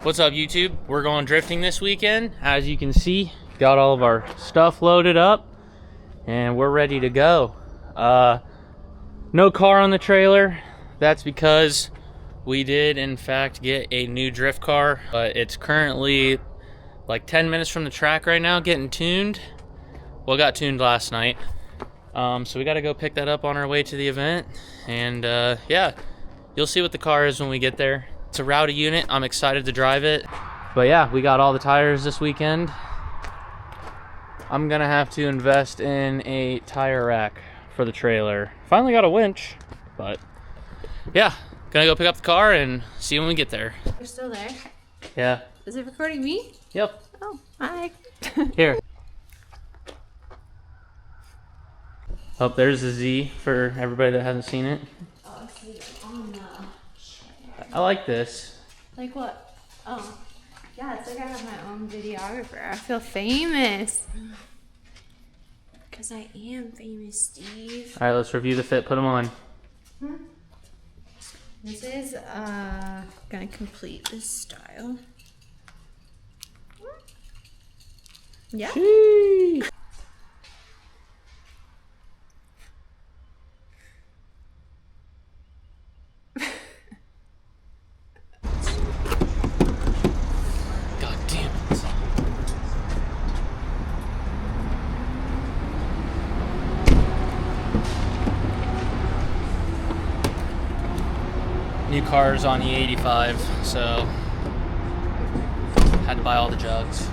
What's up, YouTube? We're going drifting this weekend. As you can see, got all of our stuff loaded up and we're ready to go. No car on the trailer. That's because we did in fact get a new drift car, but it's currently like 10 minutes from the track right now getting tuned. Well, it got tuned last night. So we got to go pick that up on our way to the event. And yeah, you'll see what the car is when we get there. It's a rowdy unit. I'm excited to drive it. But yeah, we got all the tires this weekend. I'm gonna have to invest in a tire rack for the trailer. Finally got a winch, but yeah, gonna go pick up the car and see when we get there. You're still there? Yeah. Is it recording me? Yep. Oh, hi. Here. Oh, there's the Z for everybody that hasn't seen it. Oh, okay. On the... I like this. Like what? Oh, yeah, it's like I have my own videographer. I feel famous. Because I am famous, Steve. All right, let's review the fit. Put them on. This is gonna complete this style. Yeah. Sheesh. God damn it. New cars on E85, so had to buy all the jugs.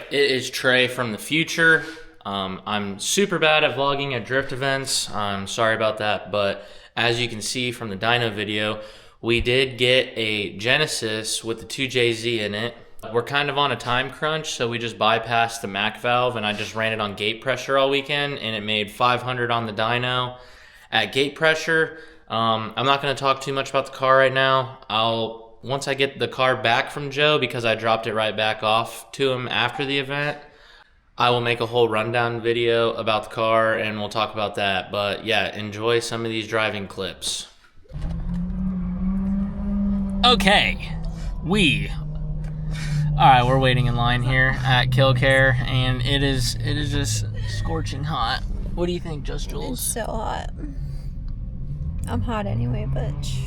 It is Trey from the future. I'm super bad at vlogging at drift events. I'm sorry about that, but as you can see from the dyno video, we did get a Genesis with the 2JZ in it. We're kind of on a time crunch, so we just bypassed the Mac valve and I just ran it on gate pressure all weekend and it made 500 on the dyno at gate pressure. I'm not going to talk too much about the car right now. Once I get the car back from Joe, because I dropped it right back off to him after the event, I will make a whole rundown video about the car and we'll talk about that. But yeah, enjoy some of these driving clips. Okay, alright, we're waiting in line here at KillCare and it is just scorching hot. What do you think, Just Jules? It's so hot. I'm hot anyway, bitch.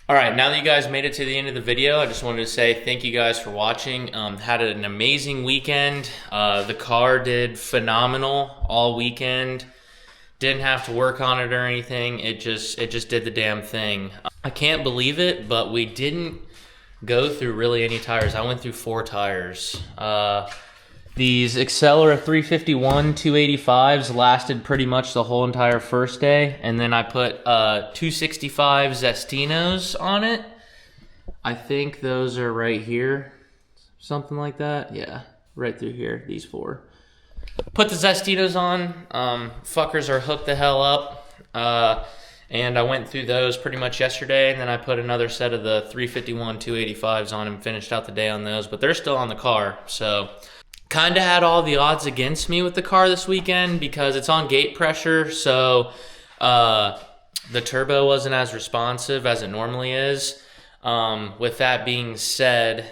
All right, now that you guys made it to the end of the video, I just wanted to say thank you guys for watching. Had an amazing weekend. The car did phenomenal all weekend. Didn't have to work on it or anything. It just did the damn thing. I can't believe it, but we didn't go through really any tires. I went through 4 tires. These Accelera 351 285s lasted pretty much the whole entire first day, and then I put 265 Zestinos on it. I think those are right here, something like that. Yeah, right through here, these 4. Put the Zestinos on. Fuckers are hooked the hell up. And I went through those pretty much yesterday, and then I put another set of the 351 285s on and finished out the day on those, but they're still on the car, so kind of had all the odds against me with the car this weekend because it's on gate pressure, so the turbo wasn't as responsive as it normally is. With that being said,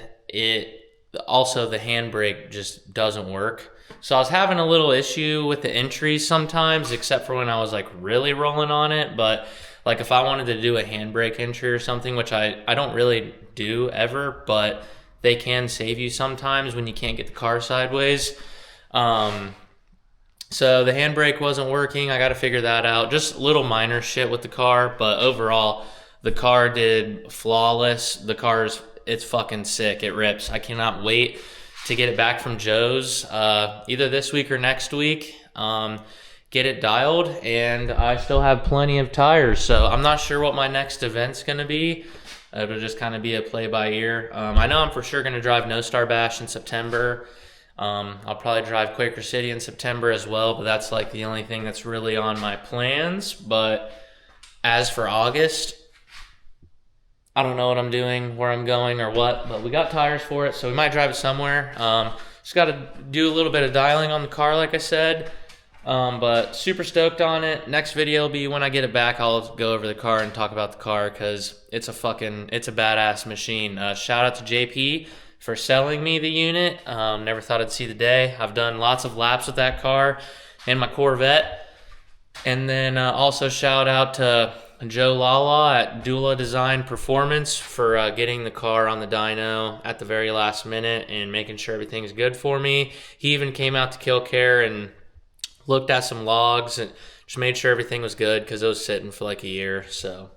also the handbrake just doesn't work. So I was having a little issue with the entries sometimes, except for when I was like really rolling on it. But like if I wanted to do a handbrake entry or something, which I don't really do ever, but they can save you sometimes when you can't get the car sideways. So the handbrake wasn't working. I got to figure that out. Just little minor shit with the car, but overall the car did flawless. It's fucking sick. It rips. I cannot wait to get it back from Joe's either this week or next week. Get it dialed, and I still have plenty of tires, so I'm not sure what my next event's gonna be. It'll just kind of be a play by ear. I know I'm for sure gonna drive No Star Bash in September. I'll probably drive Quaker City in September as well, but that's like the only thing that's really on my plans. But as for August, I don't know what I'm doing, where I'm going, or what, but we got tires for it, so we might drive it somewhere. Just got to do a little bit of dialing on the car, like I said, but super stoked on it. Next video will be when I get it back. I'll go over the car and talk about the car because it's a badass machine. Shout out to JP for selling me the unit. Never thought I'd see the day. I've done lots of laps with that car and my Corvette. And then also shout out to Joe Lala at Dula Design Performance for getting the car on the dyno at the very last minute and making sure everything's good for me. He even came out to Killcare and looked at some logs and just made sure everything was good because it was sitting for like a year. So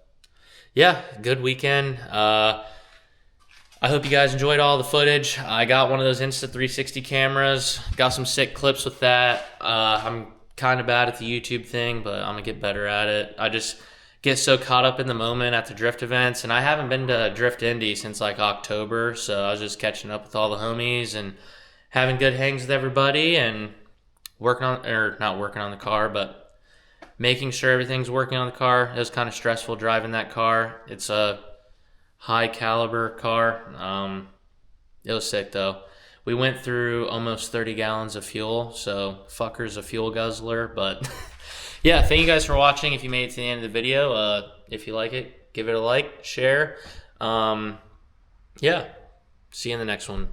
yeah, good weekend. I hope you guys enjoyed all the footage. I got one of those Insta360 cameras, got some sick clips with that. I'm kind of bad at the YouTube thing, but I'm gonna get better at it. I just get so caught up in the moment at the drift events, and I haven't been to Drift Indy since like October, so I was just catching up with all the homies and having good hangs with everybody and not working on the car, but making sure everything's working on the car. It was kind of stressful driving that car. It's a high caliber car. It was sick though. We went through almost 30 gallons of fuel, so fucker's a fuel guzzler, but yeah, thank you guys for watching. If you made it to the end of the video, if you like it, give it a like, share. Yeah, see you in the next one.